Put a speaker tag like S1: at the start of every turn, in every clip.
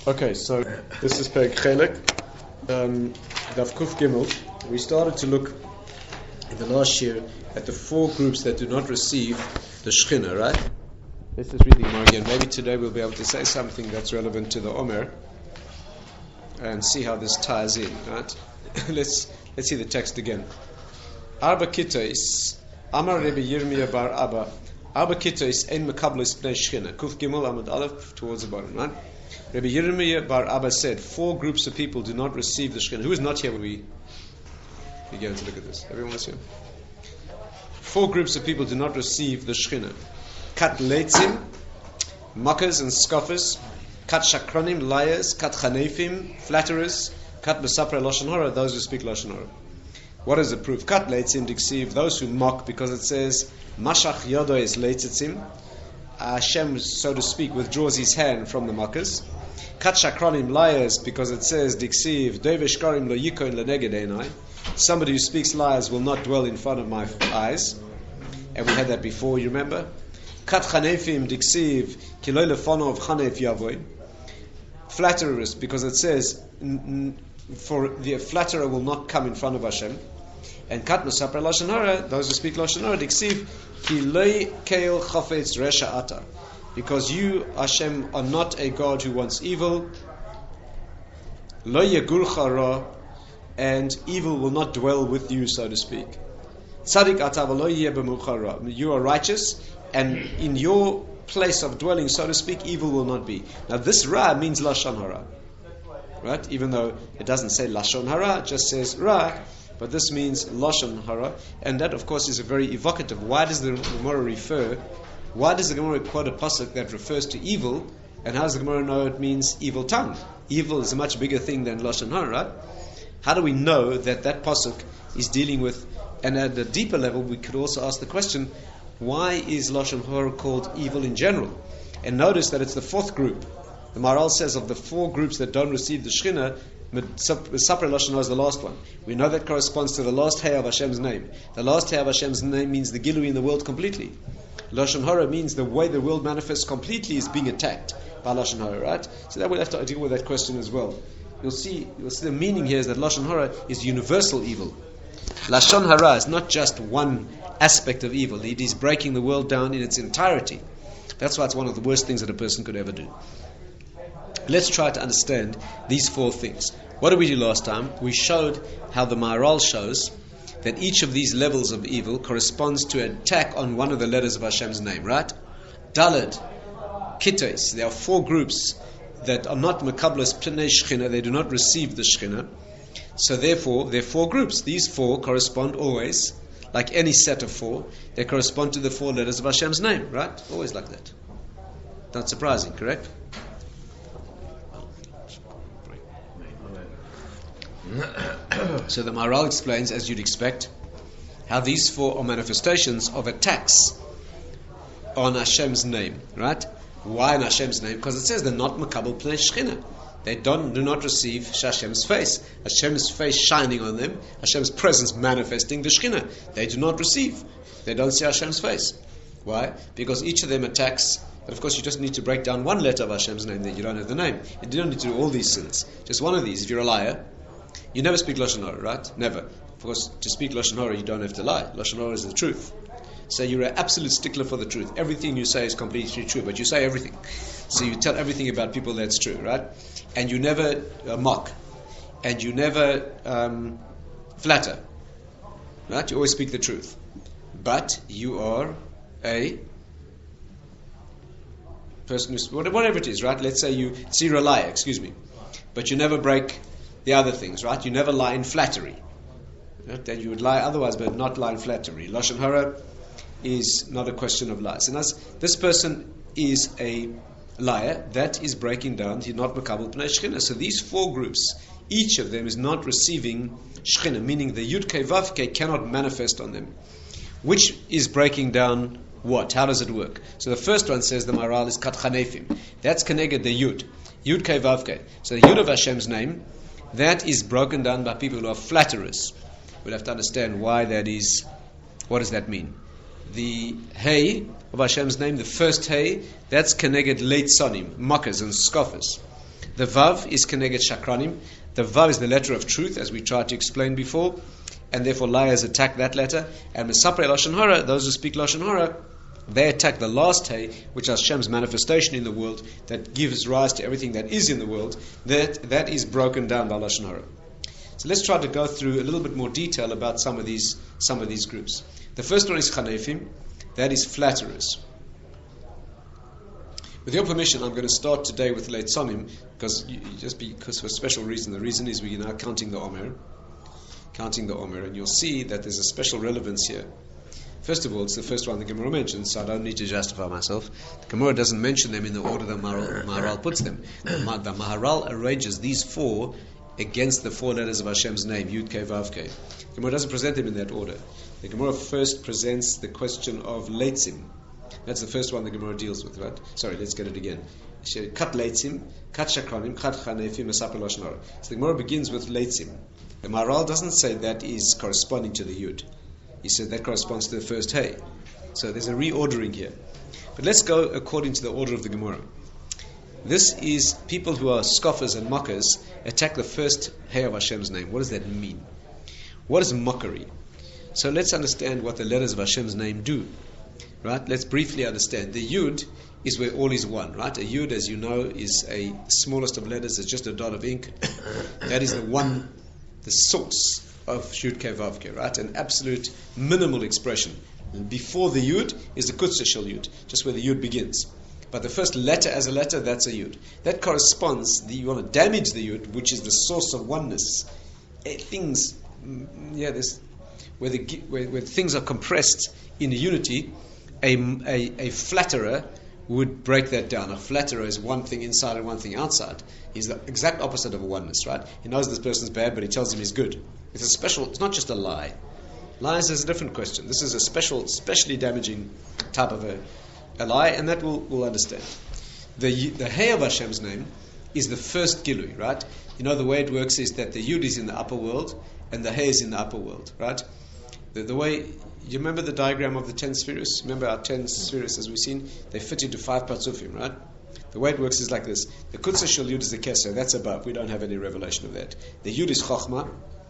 S1: Okay, so this is Perek Chelek, Daf Kuf Gimel. We started to look in the last year at the four groups that do not receive the Shechina, right? Let's just read the Gemara again. Maybe today we'll be able to say something that's relevant to the Omer and see how this ties in, right? Let's see the text again. Arba Kitais, Amar Rabbi Yirmiyah bar Abba. Arba Kitais ein mekablis bnei Shechina. Kuf Gimel Amud Aleph towards the bottom, right? Rabbi Yirmiyah bar Abba said, four groups of people do not receive the Shechina. Who is not here when we began to look at this? Everyone was here? Four groups of people do not receive the Shechina. Kat leitzim, mockers and scoffers. Kat shakronim, liars. Kat chanefim, flatterers. Kat besapre loshon hara, those who speak loshon hara. What is the proof? Kat leitzim deceive, those who mock, because it says, Mashach yodo is leitzim. Hashem, so to speak, withdraws his hand from the mockers. Kat shakronim, liars, because it says, deceive, devesh karim lo yikoin leneged einai. Somebody who speaks lies will not dwell in front of my eyes. And we had that before, you remember? Kat chanefim, deceive, ki lo lefono of chanef yavoy. Flatterers, because it says, for the flatterer will not come in front of Hashem. And kat mesapre loshon hara, those who speak loshon hara, deceive, ki lo keil chafetz resha ata, because you, Hashem, are not a God who wants evil. Lo yegurcha ra, and evil will not dwell with you, so to speak. Tzadik ata v'lo yeh b'mucha ra, you are righteous, and in your place of dwelling, so to speak, evil will not be. Now this ra means lashon hara, right? Even though it doesn't say lashon hara, it just says ra. But this means loshon hara, and that, of course, is a very evocative. Why does the Gemara quote a pasuk that refers to evil, and how does the Gemara know it means evil tongue? Evil is a much bigger thing than loshon hara, right? How do we know that pasuk is dealing with? And at a deeper level, we could also ask the question: why is loshon hara called evil in general? And notice that it's the fourth group. The Maharal says of the four groups that don't receive the Shechina, Sapre Loshon Hara is the last one. We know that corresponds to the last hay of Hashem's name. The last hay of Hashem's name means the Gilui in the world completely. Loshon Hara means the way the world manifests completely is being attacked by Loshon Hara, right? So that we'll have to deal with that question as well. You'll see the meaning here is that Loshon Hara is universal evil. Lashon Hara is not just one aspect of evil. It is breaking the world down in its entirety. That's why it's one of the worst things that a person could ever do. Let's try to understand these four things. What did we do last time? We showed how the Maharal shows that each of these levels of evil corresponds to an attack on one of the letters of Hashem's name, right? Daled, Kites, there are four groups that are not Mekablos Pnei Shechina, they do not receive the Shechina. So therefore, there are four groups. These four correspond always, like any set of four, they correspond to the four letters of Hashem's name, right? Always like that. Not surprising, correct? So the Maharal explains, as you'd expect, how these four are manifestations of attacks on Hashem's name, right? Why in Hashem's name? Because it says they're not Makabel Pnei Shechina. They do not receive Hashem's face shining on them, Hashem's presence manifesting the Shechina. They do not receive. They don't see Hashem's face. Why? Because each of them attacks. But of course, you just need to break down one letter of Hashem's name. Then you don't have the name. You don't need to do all these sins. Just one of these. If you're a liar, you never speak Loshon Hara, right? Never. Of course, to speak Loshon Hara, you don't have to lie. Loshon Hara is the truth. So you're an absolute stickler for the truth. Everything you say is completely true, but you say everything. So you tell everything about people that's true, right? And you never mock. And you never flatter. Right? You always speak the truth. But you are a person who's, whatever it is, right? Let's say you're a liar, but you never break the other things, right? You never lie in flattery. Then you would lie otherwise, but not lie in flattery. Loshon Hara is not a question of lies. And as this person is a liar, that is breaking down, he's not Makabel Pnei Shechina. So these four groups, each of them is not receiving Shechina, meaning the Yud Kei Vav Kei cannot manifest on them. Which is breaking down what? How does it work? So the first one says the Maharal is Kat Chanefim. That's connected the Yud. Yud Kei Vav Kei. So the Yud of Hashem's name, that is broken down by people who are flatterers. We'll have to understand why that is. What does that mean? The Hey of Hashem's name, the first Hey, that's Keneged Leitzonim, mockers and scoffers. The Vav is Keneged Shakranim. The Vav is the letter of truth, as we tried to explain before, and therefore liars attack that letter. And Mesapre Loshon Hara, those who speak Loshon Hara, they attack the last Hey, which is Hashem's manifestation in the world, that gives rise to everything that is in the world. That is broken down by Loshon Hara. So let's try to go through a little bit more detail about some of these groups. The first one is Chanefim, that is flatterers. With your permission, I'm going to start today with Leitzonim, because for a special reason. The reason is we are now counting the Omer, and you'll see that there's a special relevance here. First of all, it's the first one the Gemara mentions, so I don't need to justify myself. The Gemara doesn't mention them in the order the Maharal puts them. The Maharal arranges these four against the four letters of Hashem's name, Yud Kei Vav Kei. The Gemara doesn't present them in that order. The Gemara first presents the question of Leitzim. That's the first one the Gemara deals with, right? Sorry, let's get it again. Kat Leitzim, Kat Shakranim, Kat Chanefim, Mesapre Loshon Hara. So the Gemara begins with Leitzim. The Maharal doesn't say that is corresponding to the Yud. He said that corresponds to the first Hey. So there's a reordering here. But let's go according to the order of the Gemara. This is people who are scoffers and mockers attack the first Hey of Hashem's name. What does that mean? What is mockery? So let's understand what the letters of Hashem's name do. Right? Let's briefly understand. The Yud is where all is one. Right? A Yud, as you know, is a smallest of letters. It's just a dot of ink. That is the source of Yud Kei Vav Kei, right? An absolute minimal expression. Before the Yud is the Kutzah Shel Yud, just where the Yud begins. But the first letter as a letter, that's a Yud. That corresponds, you want to damage the Yud, which is the source of oneness. Things, where things are compressed in unity, a flatterer would break that down. A flatterer is one thing inside and one thing outside. He's the exact opposite of a oneness, right? He knows this person's bad, but he tells him he's good. It's not just a lie. Lies is a different question. This is a specially damaging type of a lie, and that we'll understand. The Hey of Hashem's name is the first Gilui, right? You know, the way it works is that the Yud is in the upper world, and the Hey is in the upper world, right? The way, you remember the diagram of the 10 spheres? Remember our 10 spheres, as we've seen? They fit into 5 parzufim, right? The way it works is like this. The Kutzah Shel Yud is the Keser, that's above. We don't have any revelation of that. The Yud is Chochmah,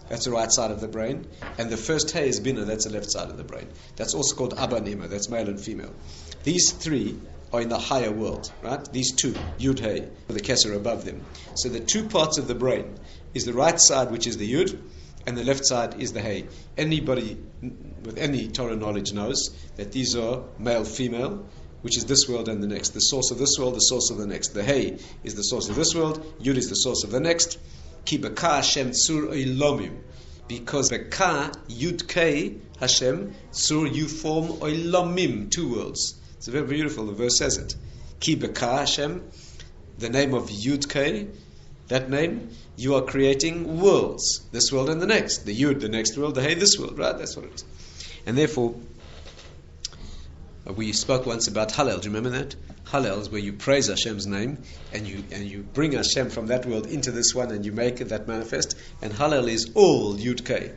S1: that's the right side of the brain. And the first Hey is Bina, that's the left side of the brain. That's also called Abba and Ima, that's male and female. These three are in the higher world, right? These two, Yud Hey, with the Keser above them. So the two parts of the brain is the right side, which is the Yud, and the left side is the Hey. Anybody with any Torah knowledge knows that these are male-female, which is this world and the next. The source of this world, the source of the next. The Hey is the source of this world, Yud is the source of the next. Ki b'ka Hashem tzur oilomim. Because b'ka, Yud Kei, Hashem, tzur, you form oilomim, 2 worlds. It's very beautiful, the verse says it. Ki b'ka Hashem, the name of Yud Kei, that name, you are creating worlds. This world and the next. The Yud, the next world, the Hey, this world, right? That's what it is. And therefore, we spoke once about Hallel. Do you remember that? Hallel is where you praise Hashem's name and you bring Hashem from that world into this one and you make that manifest. And Hallel is all Yud Kei.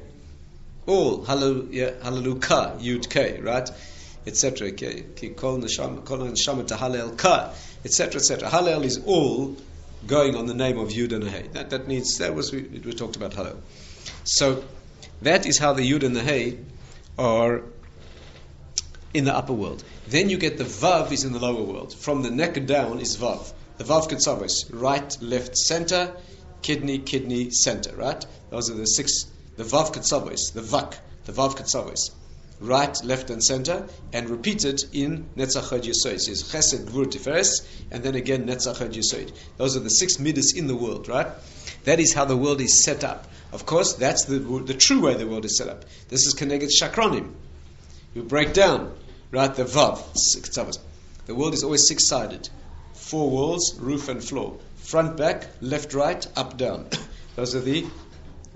S1: All Hallelujah, Yud Kei, right? Etc. Kol neshama to Hallel Ka, etc. etc. Hallel is all going on the name of Yud and Hey. We talked about Hallel. So that is how the Yud and the Hey are in the upper world. Then you get the Vav is in the lower world. From the neck down is Vav. The Vav Ketzavos, right, left, center, kidney, center, right? Those are the 6, the Vav Ketzavos, the Vav Ketzavos. Right, left, and center, and repeated in Netzach Hod Yesod. It says Chesed, Gvur, Tiferes, and then again Netzach Hod Yesod. Those are the 6 midas in the world, right? That is how the world is set up. Of course, that's the true way the world is set up. This is Keneged Shakranim. You break down, right, the Vav. The world is always 6-sided. 4 walls, roof and floor. Front, back, left, right, up, down. Those are the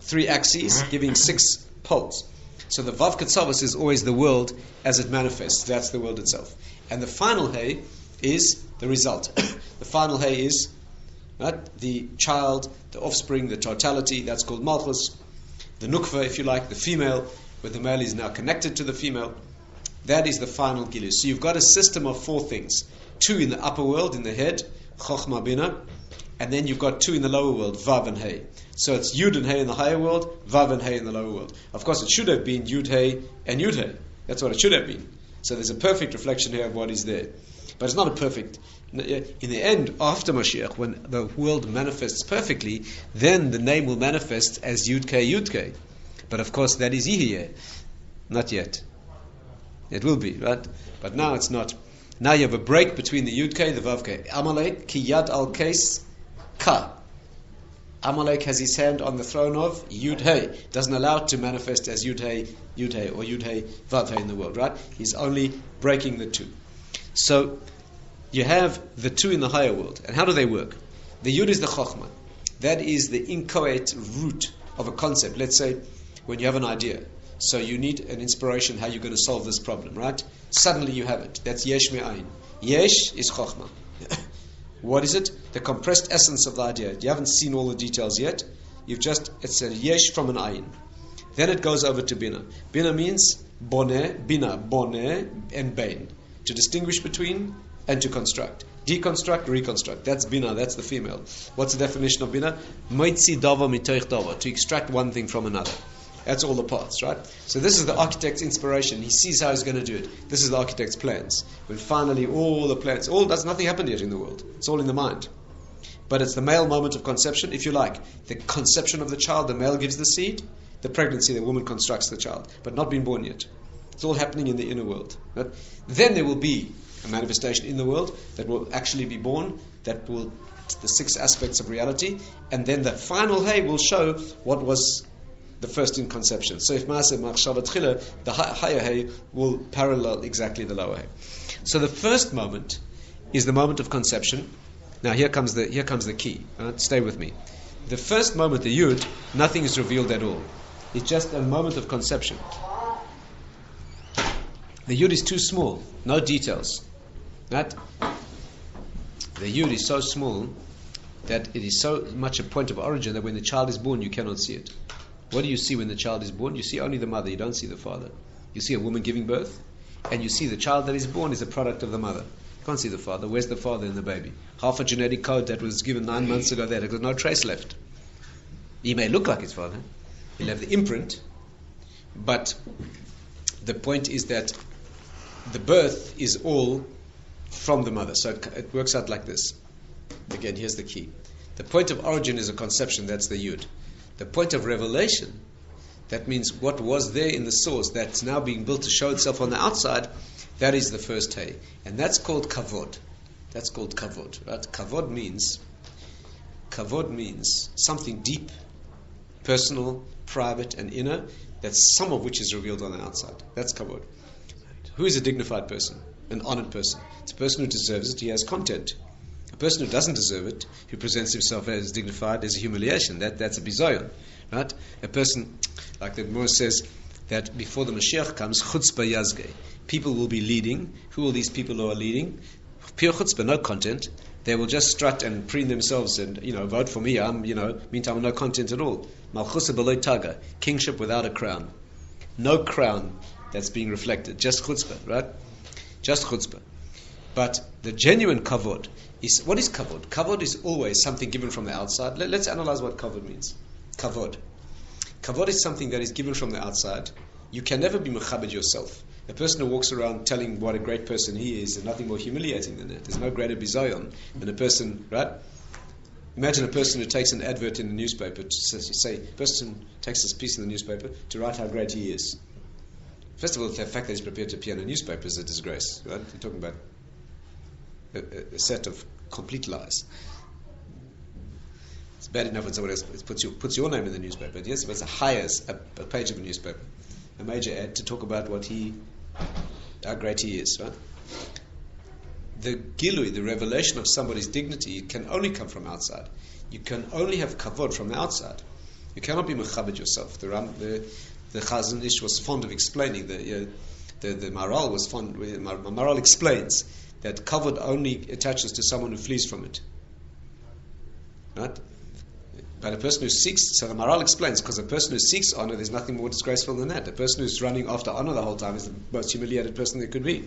S1: 3 axes giving 6 poles. So the Vav Ketzavos is always the world as it manifests. That's the world itself. And the final Hey is the result. The final Hey is, right, the child, the offspring, the totality. That's called Malchus. The Nukva, if you like, the female, where the male is now connected to the female. That is the final Gilus. So you've got a system of 4 things. 2 in the upper world, in the head, Chochmah Bina, and then you've got 2 in the lower world, Vav and Hey. So it's Yud and Hey in the higher world, Vav and Hey in the lower world. Of course, it should have been Yud Hey and Yud Hey. That's what it should have been. So there's a perfect reflection here of what is there. But it's not a perfect. In the end, after Mashiach, when the world manifests perfectly, then the name will manifest as Yud Kei. But of course, that is Yihiyeh. Not yet. It will be, right? But now it's not. Now you have a break between the Yud Kei, the Vav Kei. Amalek, ki yad al keis, ka. Amalek has his hand on the throne of Yud Hey. Doesn't allow it to manifest as Yud Hey, or Yud Hey, Vav Hey in the world, right? He's only breaking the 2. So, you have the 2 in the higher world. And how do they work? The Yud is the Chokhmah. That is the inchoate root of a concept. Let's say, when you have an idea. So you need an inspiration how you're going to solve this problem, right? Suddenly you have it. That's Yesh Me'ayin. Yesh is Chokhmah. What is it? The compressed essence of the idea. You haven't seen all the details yet. It's a Yesh from an Ayin. Then it goes over to Bina. Bina means Boneh, Bina, Boneh, and Bain. To distinguish between and to construct. Deconstruct, reconstruct. That's Bina, that's the female. What's the definition of Bina? Moitzi dava mitoich dava. To extract one thing from another. That's all the parts, right? So this is the architect's inspiration. He sees how he's going to do it. This is the architect's plans. When finally all the plans, nothing happened yet in the world. It's all in the mind. But it's the male moment of conception, if you like. The conception of the child, the male gives the seed. The pregnancy, the woman constructs the child. But not been born yet. It's all happening in the inner world. Right? Then there will be a manifestation in the world that will actually be born, that will, the 6 aspects of reality, and then the final hay will show what was the first in conception. So if Maaseh Machshava Tchila, the higher hay will parallel exactly the lower hay. So the first moment is the moment of conception. Now here comes the key. Right? Stay with me. The first moment, the Yud, nothing is revealed at all. It's just a moment of conception. The Yud is too small, no details. Right? The Yud is so small that it is so much a point of origin that when the child is born, you cannot see it. What do you see when the child is born? You see only the mother, you don't see the father. You see a woman giving birth, and you see the child that is born is a product of the mother. You can't see the father. Where's the father in the baby? Half a genetic code that was given 9 months ago there, there's no trace left. He may look like his father, he'll have the imprint, but the point is that the birth is all from the mother. So it works out like this. Again, here's the key. The point of origin is a conception, that's the Yud. The point of revelation, that means what was there in the source that's now being built to show itself on the outside, that is the first hay. And that's called kavod. That's called kavod. Right? Kavod means something deep, personal, private, and inner, that's some of which is revealed on the outside. That's kavod. Who is a dignified person? An honored person. It's a person who deserves it, he has content. A person who doesn't deserve it, who presents himself as dignified, is a humiliation. That's a bizayon, right? A person, like the Gemara says, that before the Mashiach comes, chutzpah yazgeh. People will be leading. Who are these people who are leading? Pure chutzpah, no content. They will just strut and preen themselves and, vote for me. Meantime, no content at all. Malchusa b'lo taga, kingship without a crown. No crown that's being reflected. Just chutzpah, right? Just chutzpah. But the genuine kavod is, what is kavod? Kavod is always something given from the outside. Let's analyze what kavod means. Kavod. Kavod is something that is given from the outside. You can never be mechabed yourself. A person who walks around telling what a great person he is nothing more humiliating than that. There's no greater bizayon than a person, right? Imagine a person who takes an advert in the newspaper, a person takes this piece in the newspaper to write how great he is. First of all, the fact that he's prepared to appear in a newspaper is a disgrace, right? You're talking about a set of complete lies. It's bad enough when somebody else puts your name in the newspaper. Yes, but it hires a page of a newspaper, a major ad, to talk about how great he is, right? The gilui, the revelation of somebody's dignity, can only come from outside. You can only have kavod from the outside. You cannot be mechabed yourself. The Chazon Ish was fond of explaining. The Maral was fond. Maral explains that kavod only attaches to someone who flees from it. Right? But a person who seeks, so the Maral explains, because a person who seeks honor, there's nothing more disgraceful than that. A person who's running after honor the whole time is the most humiliated person there could be.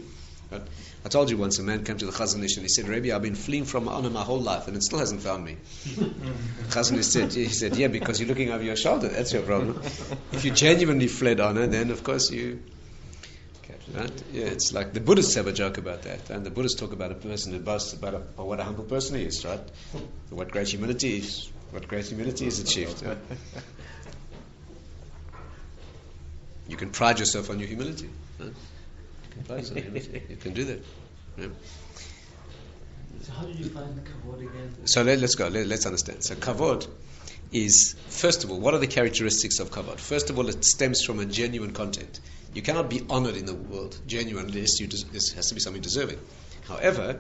S1: Right? I told you once a man came to the Chazon Ish and he said, Rabbi, I've been fleeing from honor my whole life and it still hasn't found me. Chazon Ish said, yeah, because you're looking over your shoulder, that's your problem. If you genuinely fled honor, then of course you... Right? Yeah, it's like the Buddhists have a joke about that, and the Buddhists talk about a person who boasts about what a humble person he is, right? What great humility is achieved. Right? You can pride yourself on your humility. Right? You can pride yourself on humility. You can do that. Right?
S2: So how did you find kavod again?
S1: So let's go. Let's understand. So kavod is, first of all, what are the characteristics of kavod? First of all, it stems from a genuine content. You cannot be honored in the world genuinely unless there has to be something deserving. However,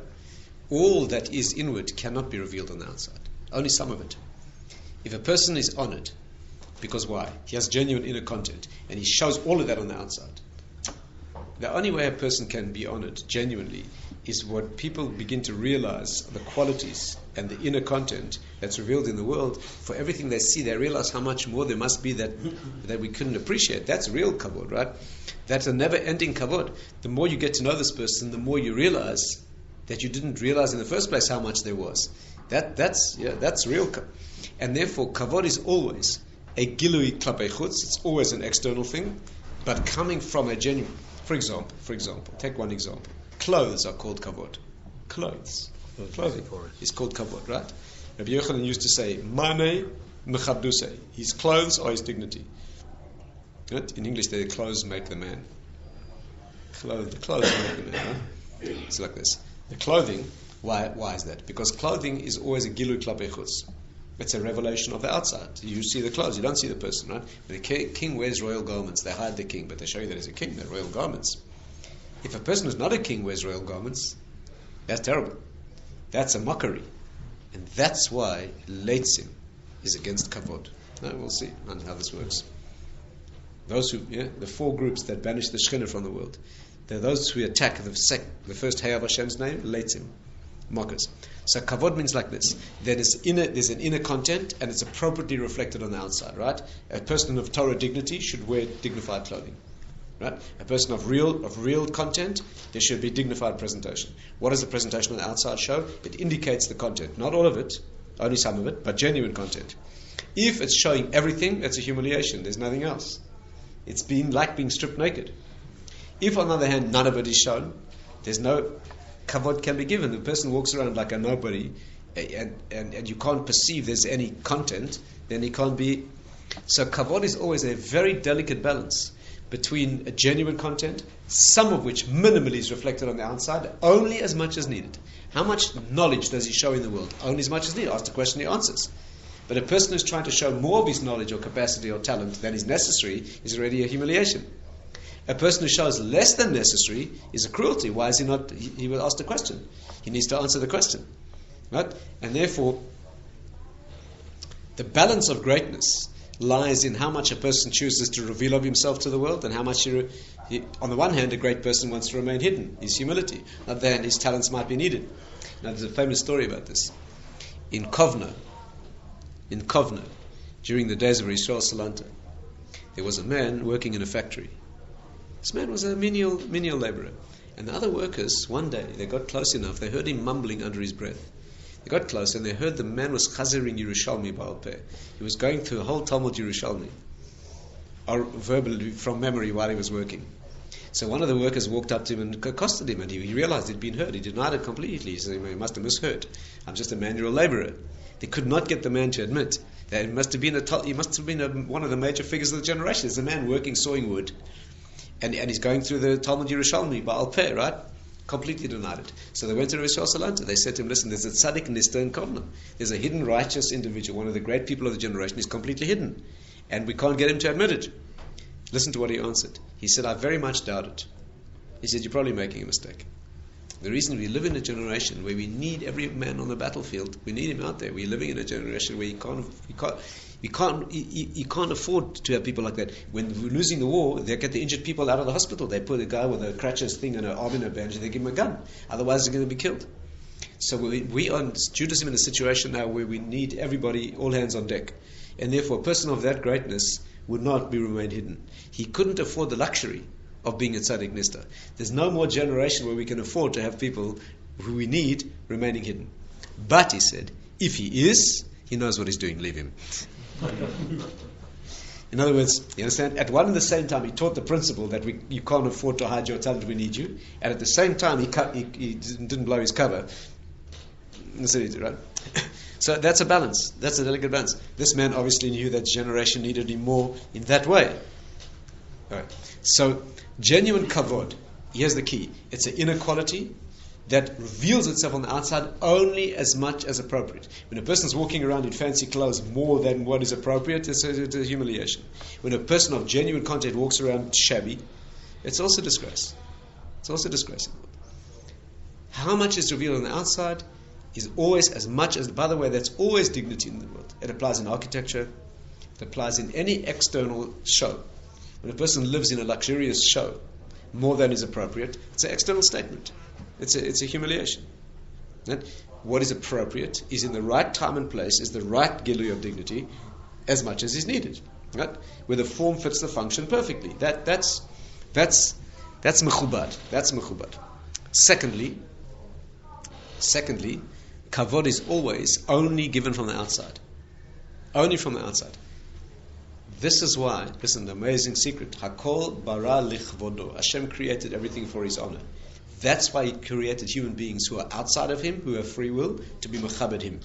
S1: all that is inward cannot be revealed on the outside. Only some of it. If a person is honored, because why? He has genuine inner content, and he shows all of that on the outside. The only way a person can be honored genuinely is what people begin to realize the qualities and the inner content that's revealed in the world. For everything they see, they realize how much more there must be that we couldn't appreciate. That's real kavod, right? That's a never-ending kavod. The more you get to know this person, the more you realize that you didn't realize in the first place how much there was. That's real kavod. And therefore, kavod is always a gilui klapei chutz. It's always an external thing, but coming from a genuine. For example, take one example. Clothes are called kavod. Clothing is called kavod, right? Rabbi Yochanan used to say, "Mane mechabdusei." His clothes are his dignity. Right? In English, the clothes make the man. The clothes make the man. Right? It's like this. The clothing. Why is that? Because clothing is always a gilui klapei chutz. It's a revelation of the outside. You see the clothes, you don't see the person, right? When a king wears royal garments, they hide the king, but they show you that he's a king. They're royal garments. If a person who's not a king wears royal garments, that's terrible. That's a mockery. And that's why leitzim is against kavod. Now we'll see how this works. Those who, the four groups that banish the Shekhinah from the world, they're those who attack the first hay of Hashem's name, leitzim, mockers. So kavod means like this. There's an inner content, and it's appropriately reflected on the outside, right? A person of Torah dignity should wear dignified clothing. Right? A person of real content, there should be dignified presentation. What does the presentation on the outside show? It indicates the content. Not all of it, only some of it, but genuine content. If it's showing everything, that's a humiliation. There's nothing else. It's being stripped naked. If, on the other hand, none of it is shown, there's no kavod can be given. The person walks around like a nobody, and you can't perceive there's any content, then he can't be. So kavod is always a very delicate balance between a genuine content, some of which minimally is reflected on the outside, only as much as needed. How much knowledge does he show in the world? Only as much as needed. Ask the question, he answers. But a person who's trying to show more of his knowledge or capacity or talent than is necessary is already a humiliation. A person who shows less than necessary is a cruelty. Why is he not? He will ask the question. He needs to answer the question. Right? And therefore, the balance of greatness lies in how much a person chooses to reveal of himself to the world, and how much on the one hand, a great person wants to remain hidden, his humility. On the other hand, his talents might be needed. Now, there's a famous story about this. In Kovna, during the days of Yisrael Salanta, there was a man working in a factory. This man was a menial laborer. And the other workers, one day, they got close enough, they heard him mumbling under his breath. They got close and they heard the man was chazering Yerushalmi Baal Peh. He was going through a whole Talmud Yerushalmi, or verbally from memory while he was working. So one of the workers walked up to him and accosted him, and he realized he'd been heard. He denied it completely. He said, "He must have misheard. I'm just a manual laborer." They could not get the man to admit that he must have been one of the major figures of the generation. There's a man working sawing wood, and he's going through the Talmud Yerushalmi Baal Peh, right? Completely denied it. So they went to Rabbi Salanta. They said to him, "Listen, there's a tzaddik nista in Kovna. There's a hidden righteous individual, one of the great people of the generation. He's completely hidden, and we can't get him to admit it." Listen to what he answered. He said, "I very much doubt it." He said, "You're probably making a mistake. The reason we live in a generation where we need every man on the battlefield, we need him out there. We're living in a generation where you can't afford to have people like that. When we're losing the war, they get the injured people out of the hospital. They put a guy with a crutches thing and an arm in a bandage, they give him a gun. Otherwise, they're going to be killed." So we are Judaism in a situation now where we need everybody, all hands on deck. And therefore, a person of that greatness would not be remained hidden. He couldn't afford the luxury of being a tzaddik nista. There's no more generation where we can afford to have people who we need remaining hidden. But he said, if he is, he knows what he's doing, leave him. In other words, you understand? At one and the same time, he taught the principle that you can't afford to hide your talent, we need you. And at the same time, he didn't blow his cover. That's what he did, right? So that's a balance. That's a delicate balance. This man obviously knew that generation needed him more in that way. All right. So, genuine kavod, here's the key. It's an inner quality that reveals itself on the outside only as much as appropriate. When a person's walking around in fancy clothes more than what is appropriate, it's a humiliation. When a person of genuine content walks around shabby, it's also disgrace. It's also disgrace. How much is revealed on the outside is always as much as, by the way, that's always dignity in the world. It applies in architecture, it applies in any external show. When a person lives in a luxurious show more than is appropriate, it's an external statement. It's a humiliation. Right? What is appropriate is in the right time and place, is the right gilui of dignity, as much as is needed. Right? Where the form fits the function perfectly. That's mechubad. That's mechubad. Secondly, kavod is always only given from the outside. Only from the outside. This is why, listen, the amazing secret. Hakol bara lichvodo. Hashem created everything for His honor. That's why He created human beings who are outside of Him, who have free will, to be mechabed Him.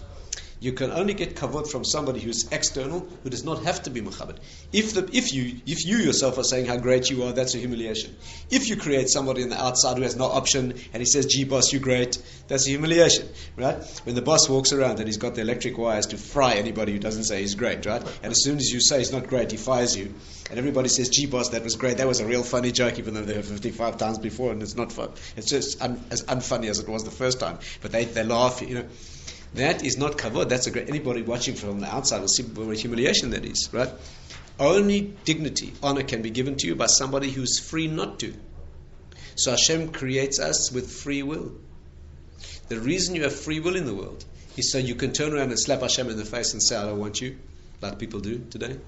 S1: You can only get kavod from somebody who's external, who does not have to be mechabed. If you yourself are saying how great you are, that's a humiliation. If you create somebody on the outside who has no option, and he says, "Gee, boss, you're great," that's a humiliation, right? When the boss walks around and he's got the electric wires to fry anybody who doesn't say he's great, right? And as soon as you say he's not great, he fires you. And everybody says, "Gee, boss, that was great. That was a real funny joke," even though they heard 55 times before, and it's not fun. It's just as unfunny as it was the first time. But they laugh, you know. That is not kavod. That's a great. Anybody watching from the outside will see what humiliation that is, right? Only dignity, honor can be given to you by somebody who's free not to. So Hashem creates us with free will. The reason you have free will in the world is so you can turn around and slap Hashem in the face and say, "I don't want you," like people do today.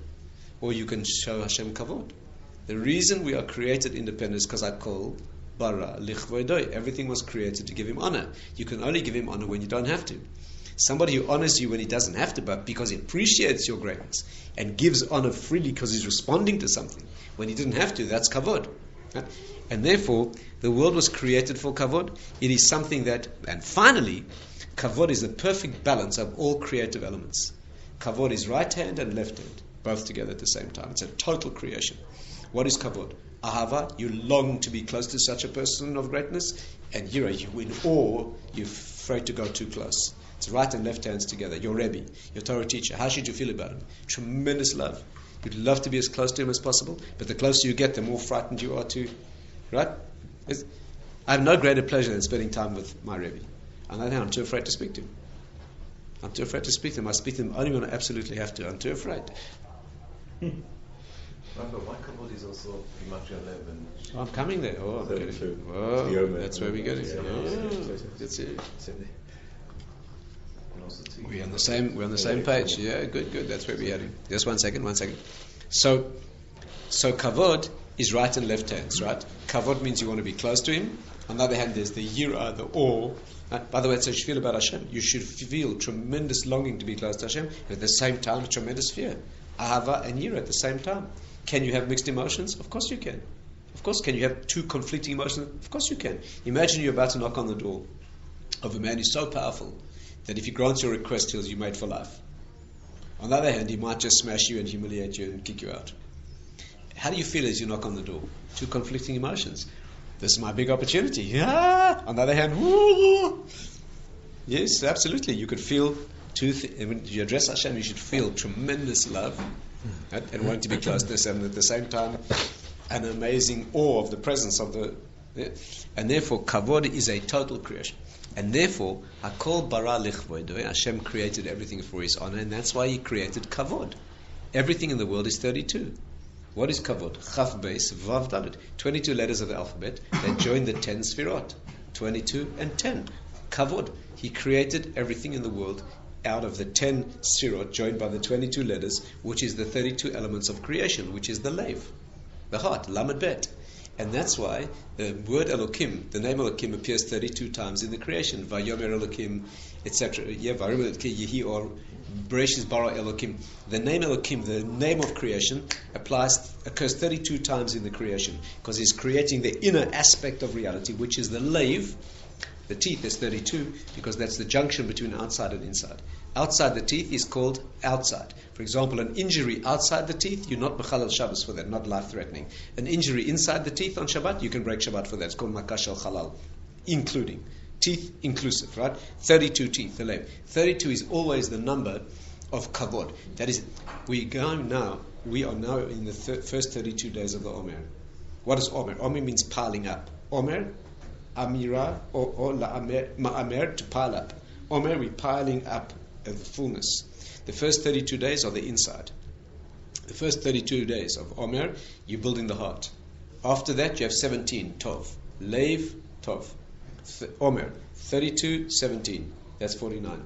S1: Or you can show Hashem kavod. The reason we are created independent is because I call bara lichvoidoi. Everything was created to give Him honor. You can only give Him honor when you don't have to. Somebody who honors you when he doesn't have to, but because he appreciates your greatness and gives honor freely because he's responding to something when he didn't have to, that's kavod. Right? And therefore, the world was created for kavod. It is something that, and finally, kavod is the perfect balance of all creative elements. Kavod is right hand and left hand, both together at the same time. It's a total creation. What is kavod? Ahava, you long to be close to such a person of greatness, and hira, you in awe, you're afraid to go too close. It's right and left hands together. Your Rebbe, your Torah teacher. How should you feel about him? Tremendous love. You'd love to be as close to him as possible, but the closer you get, the more frightened you are to. Right? I have no greater pleasure than spending time with my Rebbe. On the other hand, I'm too afraid to speak to him. I'm too afraid to speak to him. I speak to him only when I absolutely have to. I'm too afraid.
S3: Rabbi, why kavod is also Gematria Lev and...
S1: I'm coming there. Oh, I'm getting. Oh, that's where we're getting. Oh, that's it. We're on the same page. Yeah, good. That's where we're heading. Just one second. So kavod is right and left hands, right? Kavod means you want to be close to Him. On the other hand, there's the yira, the awe. By the way, that's how you should feel about Hashem. You should feel tremendous longing to be close to Hashem, but at the same time, tremendous fear. Ahava and yira at the same time. Can you have mixed emotions? Of course you can. Of course, can you have two conflicting emotions? Of course you can. Imagine you're about to knock on the door of a man who's so powerful that if he grants your request, he'll you made for life. On the other hand, he might just smash you and humiliate you and kick you out. How do you feel as you knock on the door? Two conflicting emotions. This is my big opportunity. Yeah. On the other hand, woo. Yes, absolutely. You could feel when you address Hashem, you should feel tremendous love, right? And wanting to be close to this, and at the same time, an amazing awe of the presence of the. Yeah. And therefore, kavod is a total creation. And therefore, Hakol bara lichvoidoi, Hashem created everything for His honor, and that's why He created kavod. Everything in the world is 32. What is kavod? Chaf beis, vav dalet. 22 letters of the alphabet that join the 10 sfirot. 22 and 10. Kavod. He created everything in the world out of the 10 sfirot joined by the 22 letters, which is the 32 elements of creation, which is the lev, the heart, lamed bet. And that's why the word Elokim, the name Elokim, appears 32 times in the creation. Vayomer Elokim, etc. Yehi or Bereshis bara Elokim. The name Elokim, the name of creation, occurs 32 times in the creation because he's creating the inner aspect of reality, which is the lave. The teeth is 32 because that's the junction between outside and inside. Outside the teeth is called outside. For example, an injury outside the teeth, you're not Mechalel Shabbos for that, not life-threatening. An injury inside the teeth on Shabbat, you can break Shabbat for that. It's called Makash al Halal, including. Teeth inclusive, right? 32 teeth, the lave. 32 is always the number of kavod. That is, we are now in the first 32 days of the Omer. What is Omer? Omer means piling up. Omer, Amira, or Ma'amer, to pile up. Omer, we're piling up the fullness. The first 32 days are the inside. The first 32 days of Omer, you're building the heart. After that, you have 17, Tov. Lev, Tov. Omer, 32, 17. That's 49.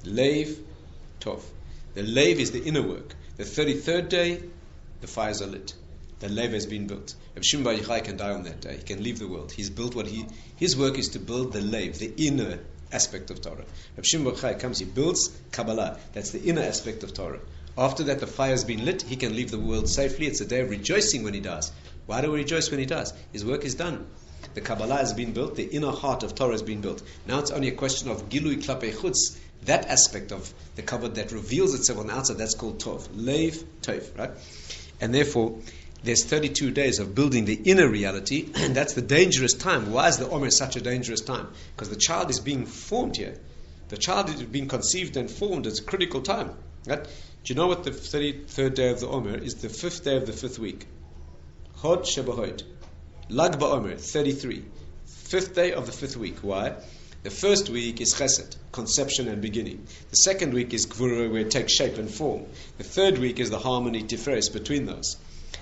S1: Lev, Tov. The Lev is the inner work. The 33rd day, the fires are lit. The Lev has been built. Rabbi Shimon Bar Yochai can die on that day. He can leave the world. He's built his work is to build the Lev, the inner aspect of Torah. Rabbi Shimon Bar Yochai comes, he builds Kabbalah. That's the inner aspect of Torah. After that, the fire has been lit. He can leave the world safely. It's a day of rejoicing when he dies. Why do we rejoice when he dies? His work is done. The Kabbalah has been built. The inner heart of Torah has been built. Now it's only a question of Gilui Klapei Chutz. That aspect of the kavod that reveals itself on the outside, that's called Tov. Lev, Tov, right? And therefore, there's 32 days of building the inner reality, and that's the dangerous time. Why is the Omer such a dangerous time? Because the child is being formed here. The child is being conceived and formed. It's a critical time. Right? Do you know what the 33rd day of the Omer is? The 5th day of the 5th week. Hod Shebahod. Lag BaOmer, 33. 5th day of the 5th week. Why? The first week is Chesed, conception and beginning. The second week is Gvura, where it takes shape and form. The third week is the harmony, Tiferes, between those.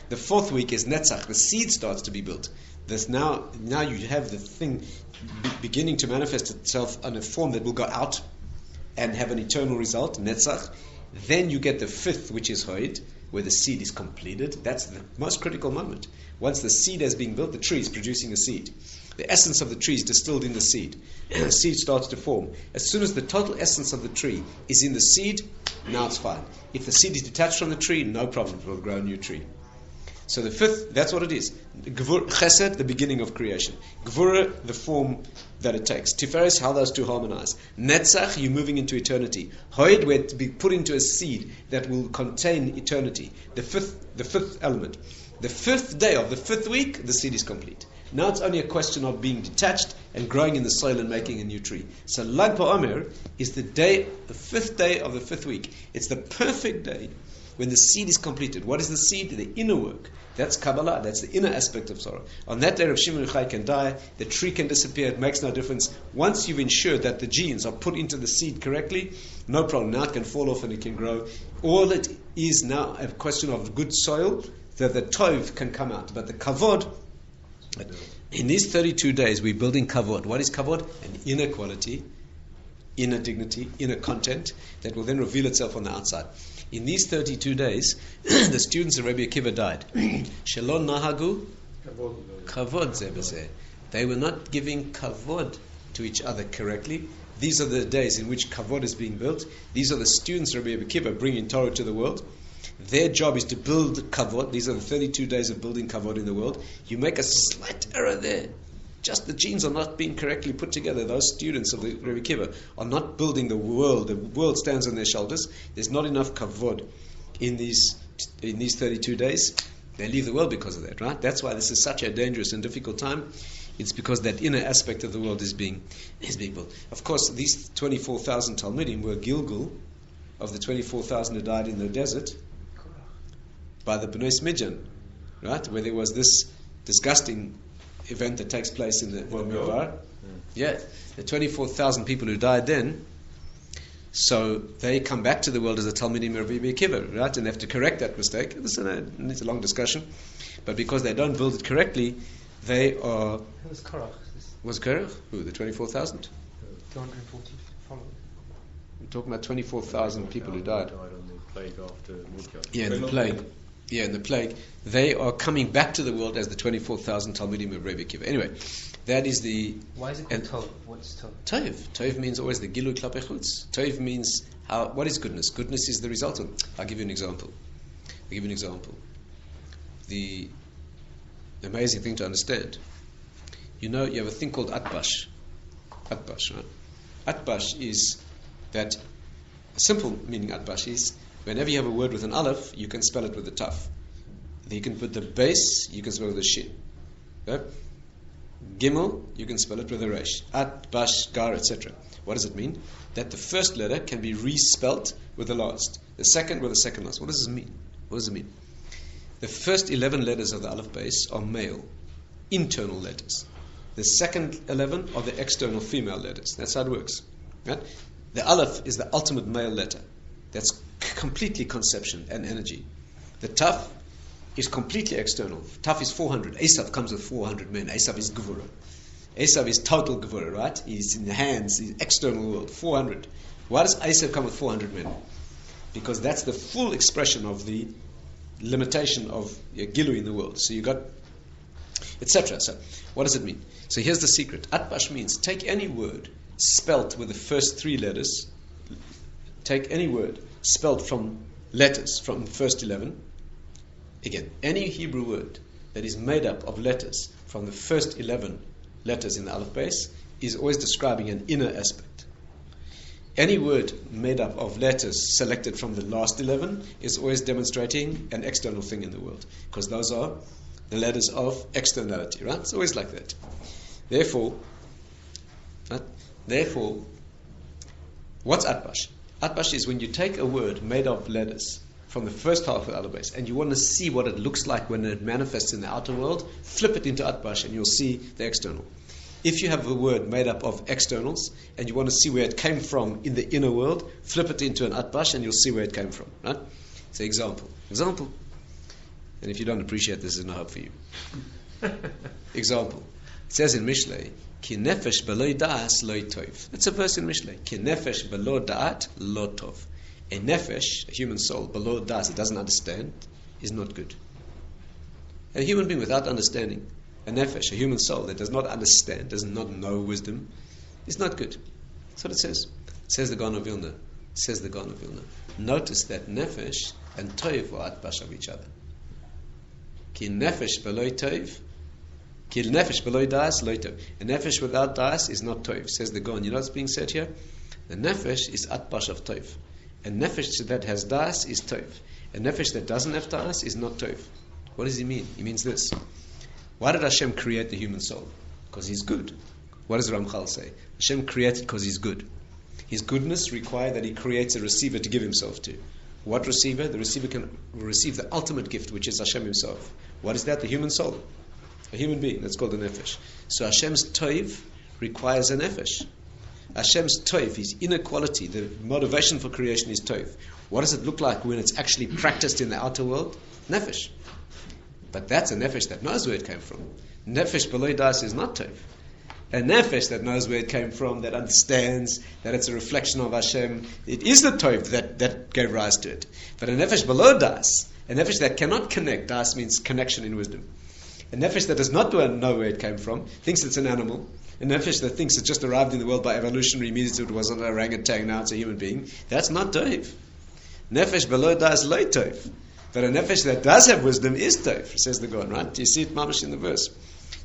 S1: The fourth week is Netzach, the seed starts to be built. This now you have the thing beginning to manifest itself in a form that will go out and have an eternal result, Netzach. Then you get the 5th, which is Hoid, where the seed is completed. That's the most critical moment. Once the seed has been built, the tree is producing a seed. The essence of the tree is distilled in the seed. The seed starts to form. As soon as the total essence of the tree is in the seed, now it's fine. If the seed is detached from the tree, no problem, it will grow a new tree. So the 5th, that's what it is. Chesed, the beginning of creation. Gvura, the form that it takes. Tiferes, how those two harmonize. Netzach, you're moving into eternity. Hoid, where to be put into a seed that will contain eternity. The fifth element. The 5th day of the 5th week, the seed is complete. Now it's only a question of being detached and growing in the soil and making a new tree. So Lag BaOmer is the 5th day of the 5th week. It's the perfect day when the seed is completed. What is the seed? The inner work. That's Kabbalah. That's the inner aspect of Torah. On that day, Rav Shimon Yochai can die. The tree can disappear. It makes no difference. Once you've ensured that the genes are put into the seed correctly, no problem. Now it can fall off and it can grow. All it is now a question of good soil, that the Tov can come out. But the Kavod, in these 32 days, we're building Kavod. What is Kavod? An inner quality, inner dignity, inner content that will then reveal itself on the outside. In these 32 days, the students of Rabbi Akiva died. Shalom nahagu kavod ze b'zeh. They were not giving kavod to each other correctly. These are the days in which kavod is being built. These are the students of Rabbi Akiva bringing Torah to the world. Their job is to build kavod. These are the 32 days of building kavod in the world. You make a slight error there. Just the genes are not being correctly put together. Those students of the Rabbi Akiva are not building the world. The world stands on their shoulders. There's not enough kavod in these 32 days. They leave the world because of that, right? That's why this is such a dangerous and difficult time. It's because that inner aspect of the world is being built. Of course, these 24,000 Talmidim were Gilgul of the 24,000 who died in the desert by the Bnei Midjan, right? Where there was this disgusting event that takes place in the Midbar. Yeah, the 24,000 people who died then. So they come back to the world as a Talmidim of Rabbi Akiva, right? And they have to correct that mistake. It's a long discussion, but because they don't build it correctly, they are.
S2: Who was Korach?
S1: Was Korach? Who? The 24,000?
S2: 240 followers.
S1: We're talking about 24,000 people who died.
S3: On the plague after Mockery.
S1: Yeah, the plague. in the plague, they are coming back to the world as the 24,000 Talmudim of Rabbi Akiva. Anyway, that is the...
S2: Why is it called Tov? What's Tov?
S1: Tov. Tov means always the Gilu Klape Chutz. Tov means what is goodness? Goodness is the result of... I'll give you an example. The amazing thing to understand. You know, you have a thing called Atbash. Atbash, right? Atbash is that... A simple meaning Atbash is whenever you have a word with an aleph, you can spell it with a taf. You can put the base, you can spell it with a shin. Okay? Gimel, you can spell it with a resh. At, bash, gar, etc. What does it mean? That the first letter can be respelt with the last. The second with the second last. What does this mean? The first 11 letters of the aleph base are male, internal letters. The second 11 are the external female letters. That's how it works. Right? The aleph is the ultimate male letter. That's completely conception and energy. The taf is completely external. Taf is 400. Esav comes with 400 men. Esav is Gevurah. Esav is total Gevurah, right? He's in the hands, he's external world. 400. Why does Esav come with 400 men? Because that's the full expression of the limitation of Gilu in the world. So you got, etc. So what does it mean? So here's the secret. Atbash means take any word spelt with the first 3 letters. Take any word spelt from letters from the first 11. Again, any Hebrew word that is made up of letters from the first 11 letters in the aleph base is always describing an inner aspect. Any word made up of letters selected from the last 11 is always demonstrating an external thing in the world, because those are the letters of externality, right? It's always like that. Therefore, what's Atbash? Atbash is when you take a word made of letters from the first half of the aleph base, and you want to see what it looks like when it manifests in the outer world, flip it into Atbash and you'll see the external. If you have a word made up of externals and you want to see where it came from in the inner world, flip it into an Atbash and you'll see where it came from. Right? So example. And if you don't appreciate this, there's no hope for you. Example. It says in Mishlei, Ki nefesh belo da'as lo tov. That's a verse in Mishlei. Ki nefesh belo da'at lo tov. A nefesh, a human soul, below das, it doesn't understand, is not good. A human being without understanding, a nefesh, a human soul that does not understand, does not know wisdom, is not good. That's what it says. It says the Gaon of Vilna. Notice that nefesh and toiv are atbash of each other. Ki nefesh below toiv, ki nefesh below das, lo tov. A nefesh without das is not toiv, says the Gaon. You know what's being said here? The nefesh is atbash of toiv. A nefesh that has das is tov. A nefesh that doesn't have das is not tov. What does he mean? He means this. Why did Hashem create the human soul? Because he's good. What does Ramchal say? Hashem created because he's good. His goodness requires that he creates a receiver to give himself to. What receiver? The receiver can receive the ultimate gift, which is Hashem himself. What is that? The human soul. A human being. That's called a nefesh. So Hashem's tov requires a nefesh. Hashem's tov, his inner quality, the motivation for creation is tov. What does it look like when it's actually practiced in the outer world? Nefesh. But that's a nefesh that knows where it came from. Nefesh below das is not tov. A nefesh that knows where it came from, that understands that it's a reflection of Hashem, it is the tov that gave rise to it. But a nefesh below das, a nefesh that cannot connect, das means connection in wisdom. A nefesh that does not know where it came from, thinks it's an animal. A nefesh that thinks it just arrived in the world by evolutionary means, it was an orangutan, now it's a human being. That's not tov. Nefesh below das lo tov. But a nefesh that does have wisdom is tov, says the God, right? Do you see it mamash in the verse?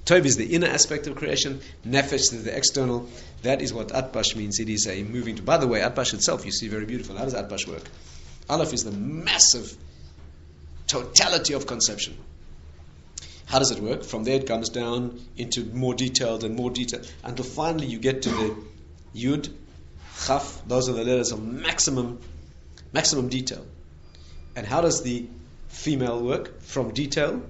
S1: Tov is the inner aspect of creation. Nefesh is the external. That is what Atbash means. It is a moving to. By the way, Atbash itself, you see, very beautiful. How does Atbash work? Aleph is the massive totality of conception. How does it work? From there it comes down into more detailed and more detailed, until finally you get to the Yud, Chaf. Those are the letters of maximum detail. And how does the female work? From detail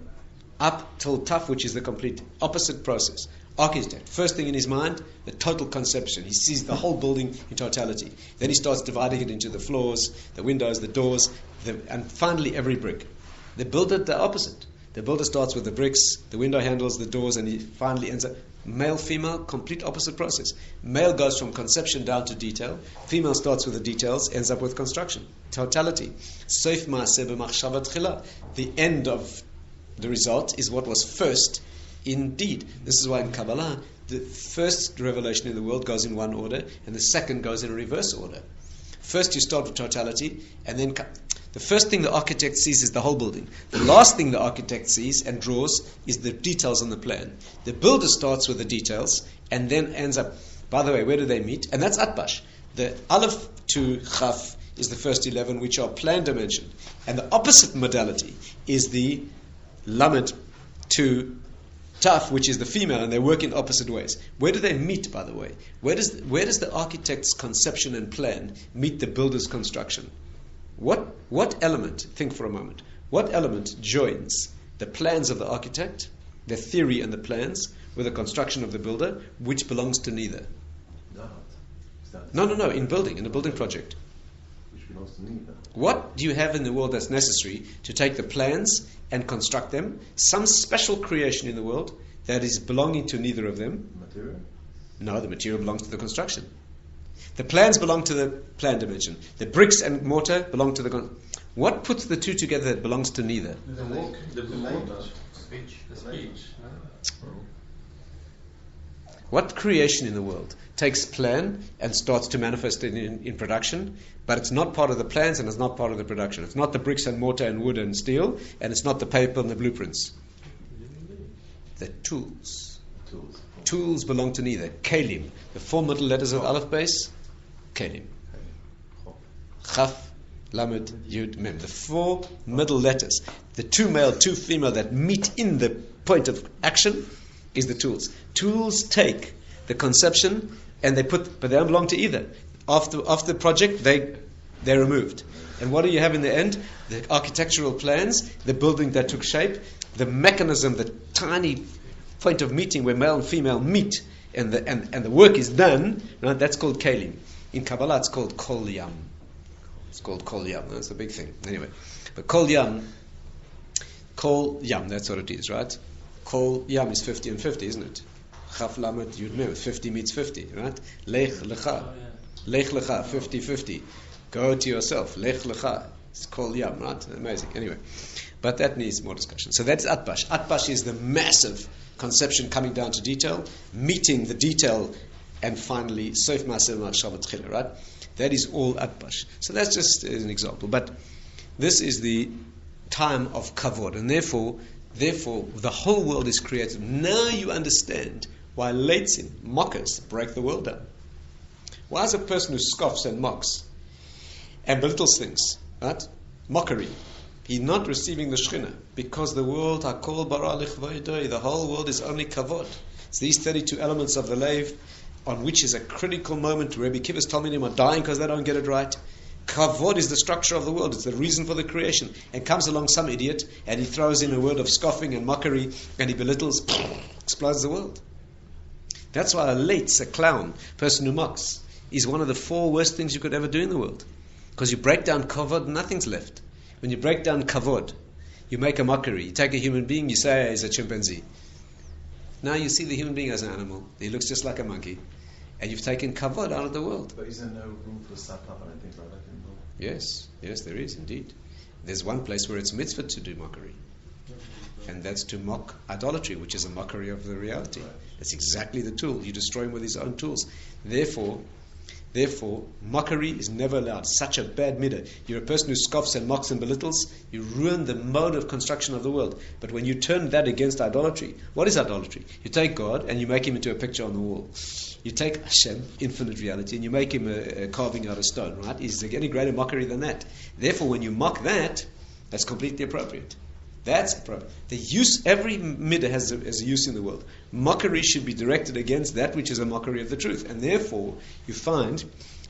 S1: up till Taf, which is the complete opposite process. Architect, first thing in his mind, the total conception. He sees the whole building in totality. Then he starts dividing it into the floors, the windows, the doors, and finally every brick. The builder, the opposite. The builder starts with the bricks, the window handles, the doors, and he finally ends up male, female, complete opposite process. Male goes from conception down to detail. Female starts with the details, ends up with construction. Totality. Soif ma'aseh b'machshava tchila. The end of the result is what was first indeed. This is why in Kabbalah, the first revelation in the world goes in one order, and the second goes in a reverse order. First you start with totality, and then the first thing the architect sees is the whole building. The last thing the architect sees and draws is the details on the plan. The builder starts with the details, and then ends up, by the way, where do they meet? And that's Atbash. The Aleph to Chaf is the first 11, which are plan dimension. And the opposite modality is the Lamed to Taf, which is the female, and they work in opposite ways. Where do they meet, by the way? Where does the architect's conception and plan meet the builder's construction? What element, think for a moment, what element joins the plans of the architect, the theory and the plans, with the construction of the builder, which belongs to neither? No, in a building project.
S3: Which belongs to neither.
S1: What do you have in the world that's necessary to take the plans and construct them? Some special creation in the world that is belonging to neither of them.
S3: Material?
S1: No, the material belongs to the construction. The plans belong to the plan dimension. The bricks and mortar belong to the... What puts the two together that belongs to neither?
S2: The walk, the speech.
S1: What creation in the world takes plan and starts to manifest it in production, but it's not part of the plans and it's not part of the production? It's not the bricks and mortar and wood and steel, and it's not the paper and the blueprints. The tools. Tools belong to neither. Kelim. The 4 middle letters of Aleph base. Kelim. Chaf, Lamed, Yud, Mem. The 4 middle letters. The 2 male, 2 female that meet in the point of action is the tools. Tools take the conception and but they don't belong to either. After the project, they're removed. And what do you have in the end? The architectural plans, the building that took shape, the mechanism, the tiny point of meeting where male and female meet, and the work is done. Right? That's called Kelim. In Kabbalah, it's called Kol Yam. It's called Kol Yam. That's the big thing. Anyway, but Kol Yam, that's what it is, right? Kol Yam is 50 and 50, isn't it? Chaf Lamed Yud Mem, 50 meets 50, right? Lech Lecha, 50-50. Go to yourself, Lech Lecha. It's Kol Yam, right? Amazing. Anyway, but that needs more discussion. So that's Atbash. Atbash is the massive conception coming down to detail, meeting the detail, and finally, Sof Ma'aseh Ma'ashav Tchila, right? That is all Atbash. So that's just an example. But this is the time of kavod, and therefore, the whole world is created. Now you understand why leitzim, mockers, break the world down. Why is a person who scoffs and mocks and belittles things, right? Mockery. He's not receiving the Shekhinah because the world, hakol bara lichvoidoi, the whole world is only kavod. It's these 32 elements of the Leiv, on which is a critical moment. Rabbi Akiva's Talmidim are dying because they don't get it right. Kavod is the structure of the world. It's the reason for the creation. And comes along some idiot and he throws in a word of scoffing and mockery and he belittles, explodes the world. That's why a leitz, a clown, person who mocks, is one of the 4 worst things you could ever do in the world. Because you break down kavod, nothing's left. When you break down kavod, you make a mockery. You take a human being, you say he's a chimpanzee. Now you see the human being as an animal. He looks just like a monkey. And you've taken kavod out of the world.
S3: But is there no room for sapap and things like that in the world?
S1: Yes, there is indeed. There's one place where it's mitzvah to do mockery. And that's to mock idolatry, which is a mockery of the reality. That's exactly the tool. You destroy him with his own tools. Therefore, mockery is never allowed. Such a bad midah. You're a person who scoffs and mocks and belittles, you ruin the mode of construction of the world. But when you turn that against idolatry, what is idolatry? You take God and you make him into a picture on the wall. You take Hashem, infinite reality, and you make him a carving out of stone, right? Is there any greater mockery than that? Therefore, when you mock that, that's completely appropriate. That's appropriate. The use, every midah has a use in the world. Mockery should be directed against that which is a mockery of the truth. And therefore, you find,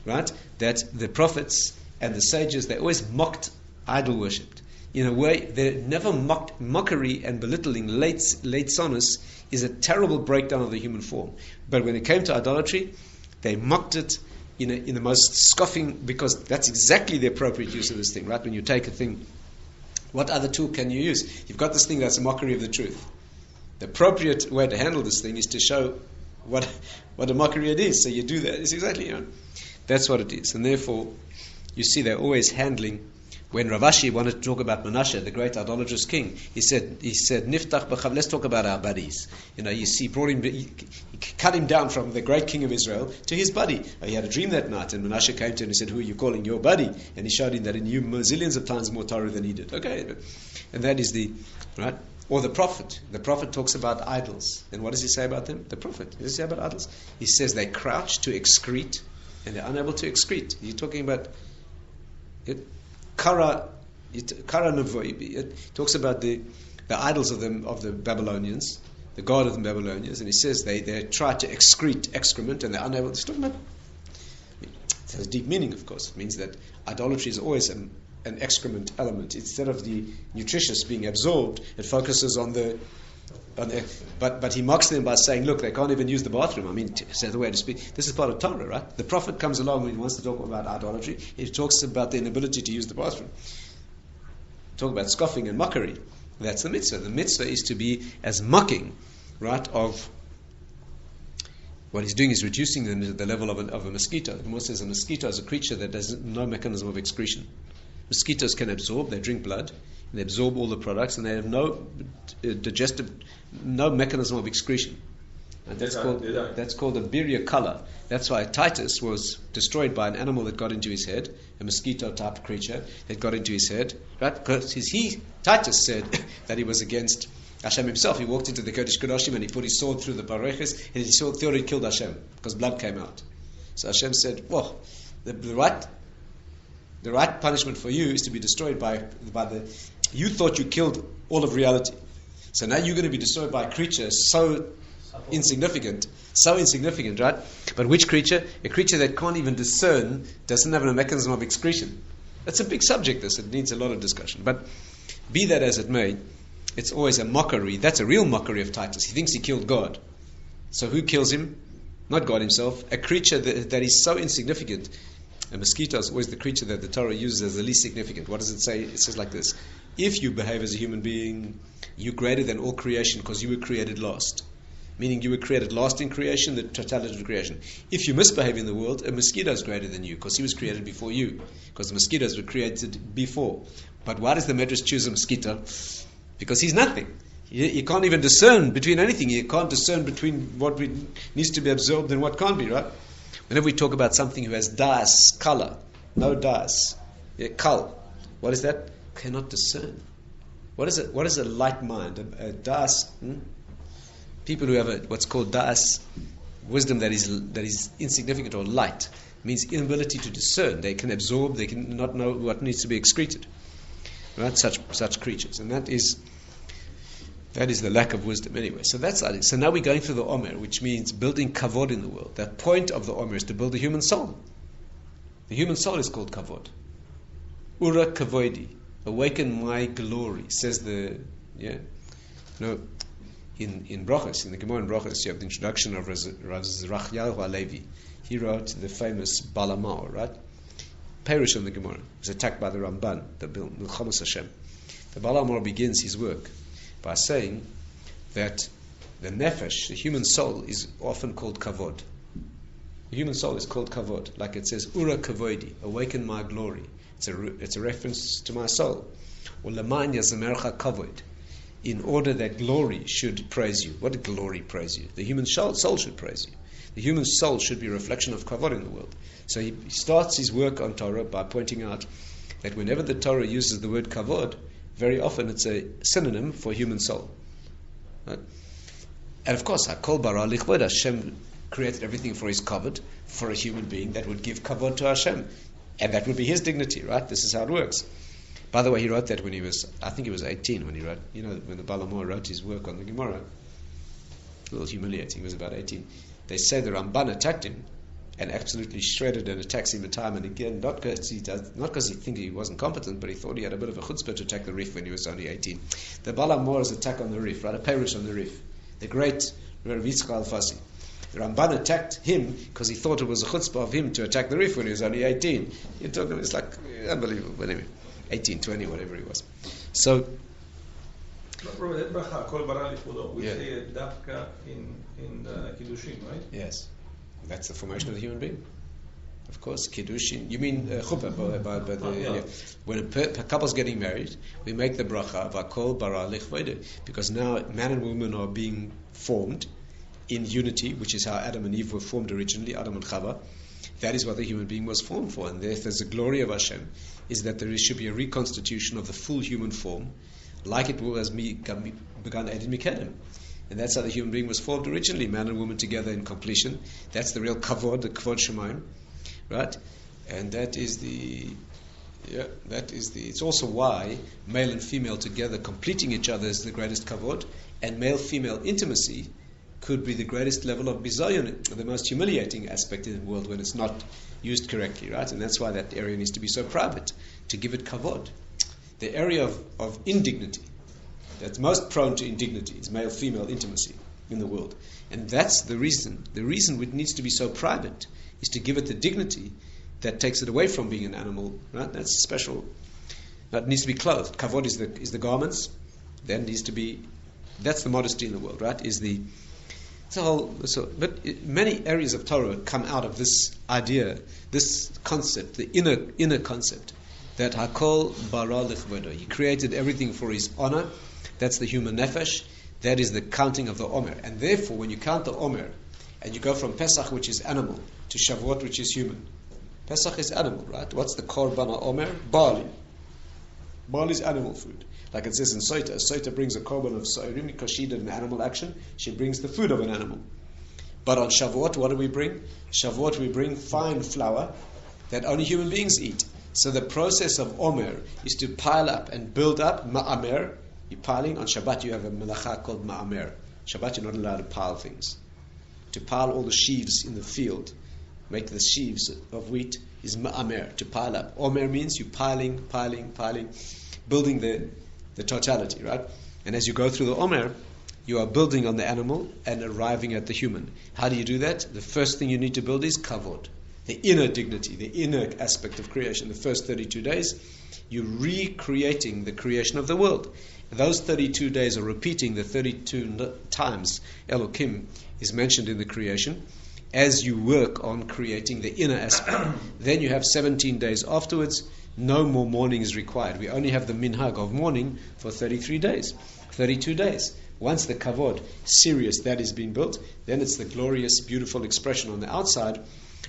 S1: right, that the prophets and the sages, they always mocked idol worshipped. In a way, they never mocked. Mockery and belittling, late sonus, is a terrible breakdown of the human form. But when it came to idolatry, they mocked it in the most scoffing, because that's exactly the appropriate use of this thing, right? When you take a thing What other tool can you use? You've got this thing that's a mockery of the truth. The appropriate way to handle this thing is to show what a mockery it is. So you do that. It's exactly, that's what it is. And therefore, you see they're always handling. When Rav Ashi wanted to talk about Menashe, the great idolatrous king, he said, Niftach b'chav, let's talk about our buddies. You see, he cut him down from the great king of Israel to his buddy. He had a dream that night, and Menashe came to him and he said, who are you calling your buddy? And he showed him that he knew zillions of times more Torah than he did. Okay, and that is right? Or the prophet. The prophet talks about idols. And what does he say about them? The prophet. What does he say about idols? He says they crouch to excrete, and they're unable to excrete. You're talking about it. Kara Nevoy. It talks about the idols of the Babylonians, the god of the Babylonians, and he says they try to excrete excrement and they're unable. He's talking about. It has a deep meaning, of course. It means that idolatry is always an excrement element. Instead of the nutritious being absorbed, it focuses on the. But he mocks them by saying, look, they can't even use the bathroom. I mean, say the way to speak. This is part of Torah, right? The prophet comes along when he wants to talk about idolatry. He talks about the inability to use the bathroom. Talk about scoffing and mockery. That's the mitzvah. The mitzvah is to be as mocking, right, of what he's doing is reducing them to the level of a mosquito. The Moshe says a mosquito is a creature that has no mechanism of excretion. Mosquitoes can absorb, they drink blood, and they absorb all the products, and they have no no mechanism of excretion. And that's called a birya color. That's why Titus was destroyed by an animal that got into his head, a mosquito-type creature that got into his head, right? Because Titus said that he was against Hashem himself. He walked into the Kodesh Kodashim and he put his sword through the pareches, and he thought he killed Hashem because blood came out. So Hashem said, "Whoa, the right punishment for you is to be destroyed by the. You thought you killed all of reality, so now you're going to be destroyed by a creature so insignificant, right? But which creature? A creature that can't even discern, doesn't have a mechanism of excretion. That's a big subject. It needs a lot of discussion. But be that as it may, it's always a mockery. That's a real mockery of Titus. He thinks he killed God. So who kills him? Not God himself. A creature that is so insignificant. A mosquito is always the creature that the Torah uses as the least significant. What does it say? It says like this: if you behave as a human being, you're greater than all creation because you were created last. Meaning you were created last in creation, the totality of creation. If you misbehave in the world, a mosquito is greater than you because he was created before you. Because the mosquitoes were created before. But why does the Medrash choose a mosquito? Because he's nothing. He can't even discern between anything. He can't discern between what needs to be absorbed and what can't be, right? Whenever we talk about something who has das, color, no das, kal, what is that? Cannot discern. What is it? What is a light mind? A das. People who have what's called das, wisdom that is insignificant or light, means inability to discern. They can absorb. They can not know what needs to be excreted. Right? Such creatures, and that is the lack of wisdom anyway. So that's it. So now we're going through the Omer, which means building kavod in the world. That point of the Omer is to build a human soul. The human soul is called kavod. Ura kavoidi, awaken my glory, says in Brachos, in the Gemara in Brachos, you have the introduction of Rav Zrachyahu Halevi. He wrote the famous Balamar, right? Perish on the Gemara. Was attacked by the Ramban, the Milchamas Hashem. The Balamar begins his work by saying that the nefesh, the human soul, is often called kavod. The human soul is called kavod, like it says, Ura kavoidi, awaken my glory. It's a reference to my soul. Or Laman yazamercha kavod, in order that glory should praise you. What did glory praise you? The human soul should praise you. The human soul should be a reflection of kavod in the world. So he starts his work on Torah by pointing out that whenever the Torah uses the word kavod, very often it's a synonym for human soul. Right? And of course, Hakol bara lichvod, Hashem created everything for his kavod, for a human being that would give kavod to Hashem. And that would be his dignity, right? This is how it works. By the way, he wrote that when he was 18 when he wrote, when the Balamor wrote his work on the Gemara. A little humiliating, he was about 18. They say the Ramban attacked him and absolutely shredded and attacks him time and again, not because he think he wasn't competent, but he thought he had a bit of a chutzpah to attack the Rif when he was only 18. The Balamor's attack on the Rif, right? A Perush on the Rif. The great Rav Yitzchak Al-Fasi. The Ramban attacked him because he thought it was a chutzpah of him to attack the Rif when he was only 18. It's like unbelievable, but anyway. 1820, whatever it was. So,
S4: Rabbi, that bracha, kol bara lichudo, we
S1: Yeah.
S4: say it dafka in the Kiddushin, right?
S1: yes, that's the formation of the human being. Of course, kiddushin. You mean chuppah? By the,
S4: Yeah.
S1: when a couple's getting married, we make the bracha v'akol bara lichvoide, because now man and woman are being formed in unity, which is how Adam and Eve were formed originally, Adam and Chava. That is what the human being was formed for, and therefore the glory of Hashem is that there should be a reconstitution of the full human form, like it was begun Eden Mikedim. And that's how the human being was formed originally, man and woman together in completion. That's the real kavod, the kavod shemayim, right? And that is the, it's also why male and female together completing each other is the greatest kavod, and male-female intimacy could be the greatest level of bizayon, the most humiliating aspect in the world when it's not used correctly, right? And that's why that area needs to be so private, to give it kavod. The area of indignity, that's most prone to indignity, is male-female intimacy in the world. And that's the reason. The reason it needs to be so private is to give it the dignity that takes it away from being an animal, right? That's special. That needs to be clothed. Kavod is the garments. Then needs to be, that's the modesty in the world, right? But many areas of Torah come out of this idea, this concept, the inner concept, that Hakol bara lichvodo. He created everything for his honor. That's the human nefesh. That is the counting of the Omer. And therefore, when you count the Omer, and you go from Pesach, which is animal, to Shavuot, which is human. Pesach is animal, right? What's the korban Omer? Barley. Barley is animal food. Like it says in Soita, Soita brings a korban of Soirim because she did an animal action. She brings the food of an animal. But on Shavuot, what do we bring? Shavuot, we bring fine flour that only human beings eat. So the process of Omer is to pile up and build up ma'amer. You're piling. On Shabbat you have a melacha called ma'amer. Shabbat you're not allowed to pile things. To pile all the sheaves in the field, make the sheaves of wheat, is ma'amer, to pile up. Omer means you're piling, building the totality, right? And as you go through the Omer, you are building on the animal and arriving at the human. How do you do that? The first thing you need to build is kavod, the inner dignity, the inner aspect of creation. The first 32 days, you're recreating the creation of the world. Those 32 days are repeating the 32 times Elokim is mentioned in the creation as you work on creating the inner aspect. Then you have 17 days afterwards. No more mourning is required. We only have the minhag of mourning for 33 days, 32 days. Once the kavod, serious, that is being built, then it's the glorious, beautiful expression on the outside,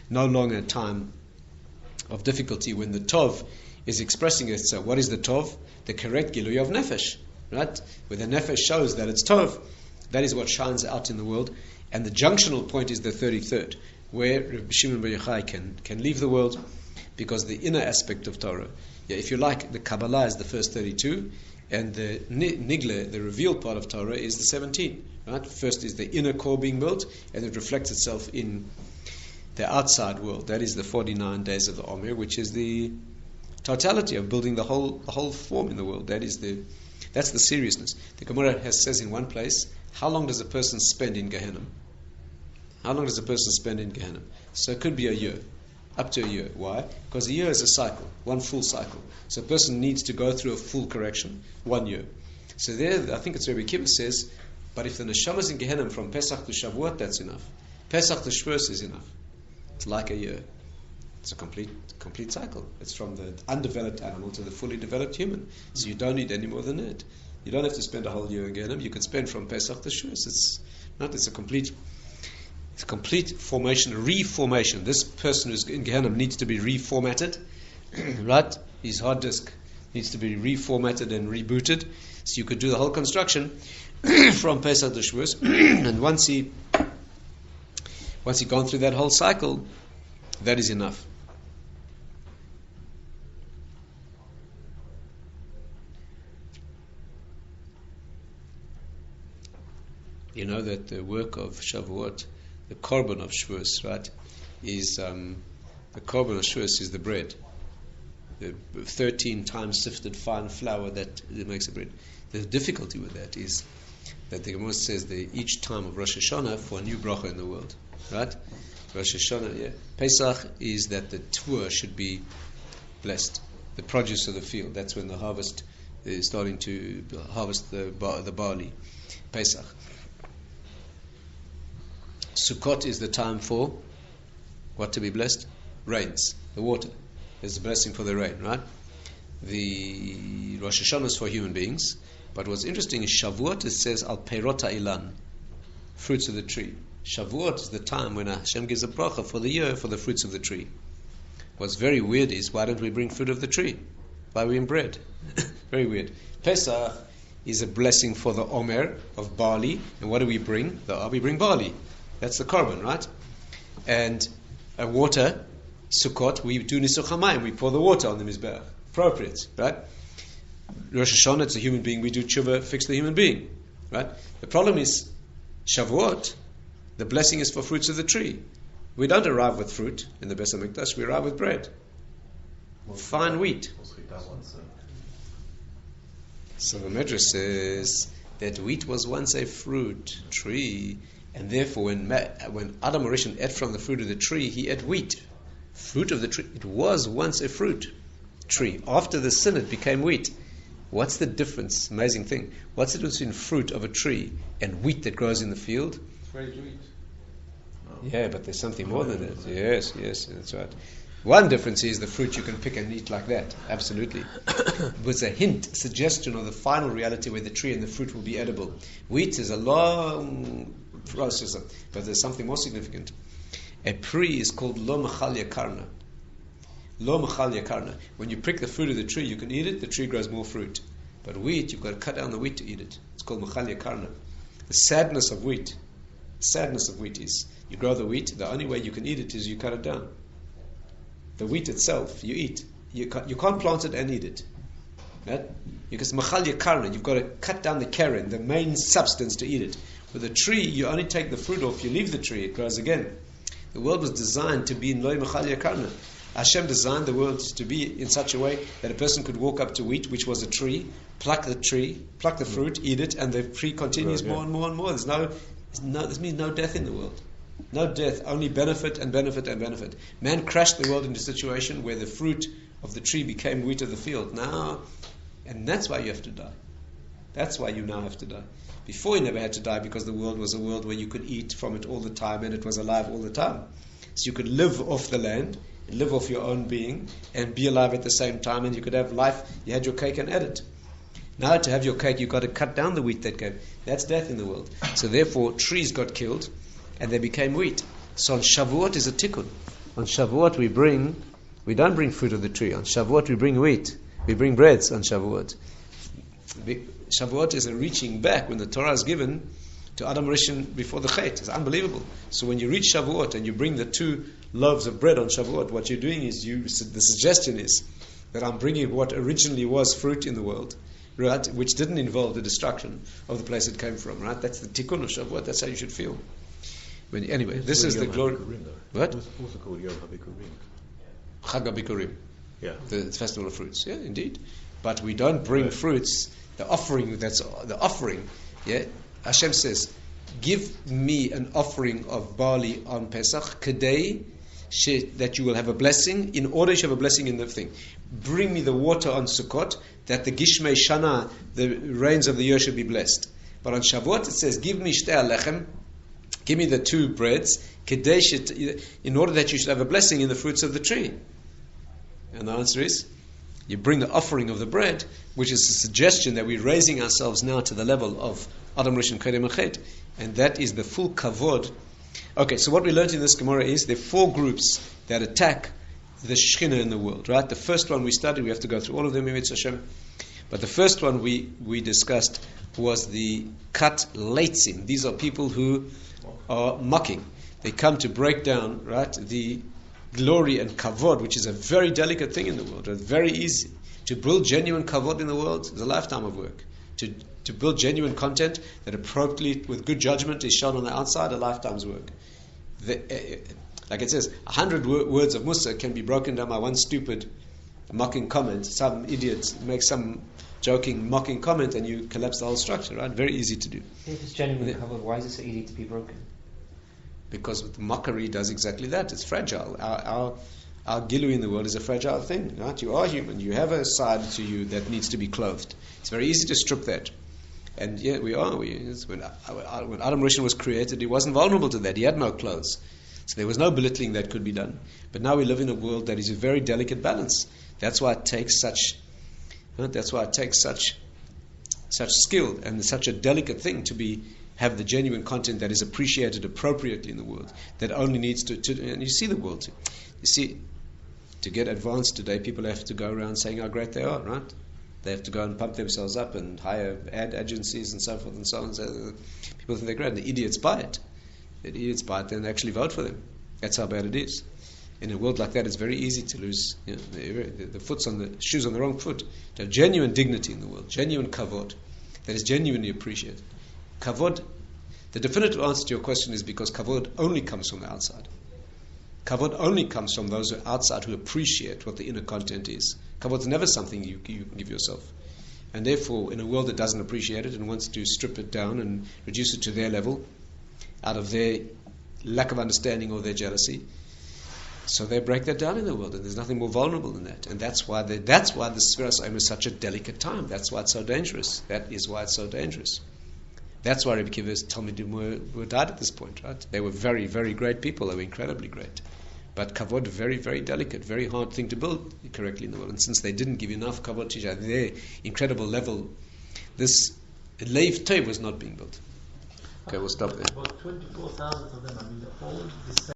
S1: no longer a time of difficulty when the tov is expressing itself. What is the tov? The correct gilui of nefesh, right? Where the nefesh shows that it's tov, that is what shines out in the world. And the junctional point is the 33rd, where Rabbi Shimon Bar Yochai can leave the world, because the inner aspect of Torah, if you like, the Kabbalah is the first 32, and the Nigle, the revealed part of Torah, is the 17. Right? First is the inner core being built, and it reflects itself in the outside world. That is the 49 days of the Omer, which is the totality of building the whole form in the world. That's the seriousness. The Gemara says in one place, how long does a person spend in Gehenna? How long does a person spend in Gehenna? So it could be a year. Up to a year. Why? Because a year is a cycle, one full cycle. So a person needs to go through a full correction, 1 year. So there, I think it's Rabbi Akiva says, but if the neshama is in Gehenna from Pesach to Shavuot, that's enough. Pesach to Shavuot is enough. It's like a year. It's a complete cycle. It's from the undeveloped animal to the fully developed human. So you don't need any more than that. You don't have to spend a whole year in Gehenna. You can spend from Pesach to Shavuot. It's a complete formation, reformation. This person who's in Gehenna needs to be reformatted, right? His hard disk needs to be reformatted and rebooted. So you could do the whole construction from Pesach to Shavuot, and once he gone through that whole cycle, that is enough. You know that the work of Shavuot, the korban of Shavuot, right, is the korban of Shavuot is the bread, the 13 times sifted fine flour that makes the bread. The difficulty with that is that the Gemara says that each time of Rosh Hashanah for a new bracha in the world, right? Rosh Hashanah, yeah. Pesach is that the tvua should be blessed. the produce of the field. That's when the harvest is starting to harvest the barley. Pesach. Sukkot is the time for what to be blessed? Rains, the water. There's a blessing for the rain, right? The Rosh Hashanah is for human beings, but what's interesting is Shavuot, it says al peirot ilan, fruits of the tree. Shavuot is the time when Hashem gives a bracha for the year for the fruits of the tree. What's very weird is, why don't we bring fruit of the tree? Why are we in bread? Very weird. Pesach is a blessing for the omer of barley, and what do we bring? We bring barley. That's the korban, right? And water, Sukkot, we do nisuch hamayim, we pour the water on the mizbeach. Appropriate, right? Rosh Hashanah, it's a human being, we do tshuva, fix the human being, right? The problem is, Shavuot, the blessing is for fruits of the tree. We don't arrive with fruit in the Beis HaMikdash, we arrive with bread. Fine wheat. So the Medrash says that wheat was once a fruit tree, and therefore when Adam Rishon ate from the fruit of the tree, he ate wheat. Fruit of the tree. It was once a fruit tree. After the sin, it became wheat. What's the difference? Amazing thing. What's the difference between fruit of a tree and wheat that grows in the field?
S4: It's ready to eat.
S1: Yeah, but there's something more than that. Yes, that's right. One difference is the fruit you can pick and eat like that. Absolutely. It was a hint, suggestion of the final reality where the tree and the fruit will be edible. Wheat is a long process, but there's something more significant. A pri is called lo machal yakarna. Lo machal yakarna. When you prick the fruit of the tree, you can eat it, the tree grows more fruit. But wheat, you've got to cut down the wheat to eat it. It's called machal yakarna. The sadness of wheat is, you grow the wheat, the only way you can eat it is you cut it down. The wheat itself, you eat. You can't plant it and eat it. Right? Because machal yakarna, you've got to cut down the keren, the main substance, to eat it. With a tree, you only take the fruit off, you leave the tree, it grows again. The world was designed to be in loy machal yakarna. Hashem designed the world to be in such a way that a person could walk up to wheat, which was a tree, pluck the fruit, eat it, and the tree continues more and more and more. This means no death in the world. No death, only benefit and benefit and benefit. Man crashed the world into a situation where the fruit of the tree became wheat of the field. Now, and that's why you have to die. That's why you now have to die. Before you never had to die because the world was a world where you could eat from it all the time and it was alive all the time. So you could live off the land, live off your own being, and be alive at the same time, and you could have life. You had your cake and ate it. Now to have your cake, you've got to cut down the wheat that came. That's death in the world. So therefore, trees got killed, and they became wheat. So on Shavuot is a tikkun. On Shavuot we don't bring fruit of the tree. On Shavuot we bring wheat. We bring breads on Shavuot. Shavuot is a reaching back when the Torah is given to Adam Rishon before the Chet. It's unbelievable. So when you reach Shavuot and you bring the 2 loaves of bread on Shavuot, what you're doing is the suggestion is that I'm bringing what originally was fruit in the world, right, which didn't involve the destruction of the place it came from, right? That's the tikkun of Shavuot. That's how you should feel. But anyway, this is the glory. What?
S3: It's also called Yom HaBikurim.
S1: Chag HaBikurim.
S3: Yeah.
S1: The festival of fruits. Yeah, indeed. But we don't bring fruits. The offering, that's the offering. Yeah. Hashem says, give me an offering of barley on Pesach, kedei, that you will have a blessing, in order you have a blessing in the thing. Bring me the water on Sukkot, that the Gishmei Shana, the rains of the year, should be blessed. But on Shavuot it says, give me shtei alechem, give me the 2 breads, kedei, in order that you should have a blessing in the fruits of the tree. And the answer is, you bring the offering of the bread, which is a suggestion that we're raising ourselves now to the level of Adam Rishon Kedem Achet, and that is the full kavod. Okay, so what we learned in this Gemara is there are 4 groups that attack the Shekhinah in the world, right? The first one we studied, we have to go through all of them, Hashem. But the first one we discussed was the Kat Leitzim. These are people who are mocking. They come to break down, right, the glory and kavod, which is a very delicate thing in the world. It's very easy. To build genuine kavod in the world is a lifetime of work. To build genuine content that appropriately, with good judgment, is shown on the outside, a lifetime's work. Like it says, 100 words of Musa can be broken down by one stupid mocking comment. Some idiot makes some joking, mocking comment, and you collapse the whole structure, right? Very easy to do.
S2: If it's genuinely covered, why is it so easy to be broken?
S1: Because mockery does exactly that. It's fragile. our gilui in the world is a fragile thing, right? You are human. You have a side to you that needs to be clothed. It's very easy to strip that. And yeah, we are. When Adam Rishon was created, he wasn't vulnerable to that. He had no clothes. So there was no belittling that could be done. But now we live in a world that is a very delicate balance. That's why it takes such skill and such a delicate thing to have the genuine content that is appreciated appropriately in the world. That only needs to and you see the world. You see, to get advanced today, people have to go around saying how great they are, right? They have to go and pump themselves up and hire ad agencies and so forth and so on. So people think they're great. And the idiots buy it. The idiots buy it and they actually vote for them. That's how bad it is. In a world like that, it's very easy to lose the foot's on the shoes on the wrong foot. To have genuine dignity in the world, genuine kavod, that is genuinely appreciated. Kavod, the definitive answer to your question is because kavod only comes from the outside. Kavod only comes from those who are outside who appreciate what the inner content is. Kavod is never something you give yourself. And therefore, in a world that doesn't appreciate it and wants to strip it down and reduce it to their level, out of their lack of understanding or their jealousy, so they break that down in the world, and there's nothing more vulnerable than that. And that's why the Sfiras Oim is such a delicate time. That's why it's so dangerous. That is why it's so dangerous. That's why Rabbi Akiva's Talmidim were died at this point, right? They were very, very great people. They were incredibly great. But kavod, very, very delicate, very hard thing to build correctly in the world. And since they didn't give enough kavod to their incredible level, this Leiv Tov was not being built. Okay, we'll stop there.
S2: About 24,000 of them are in the whole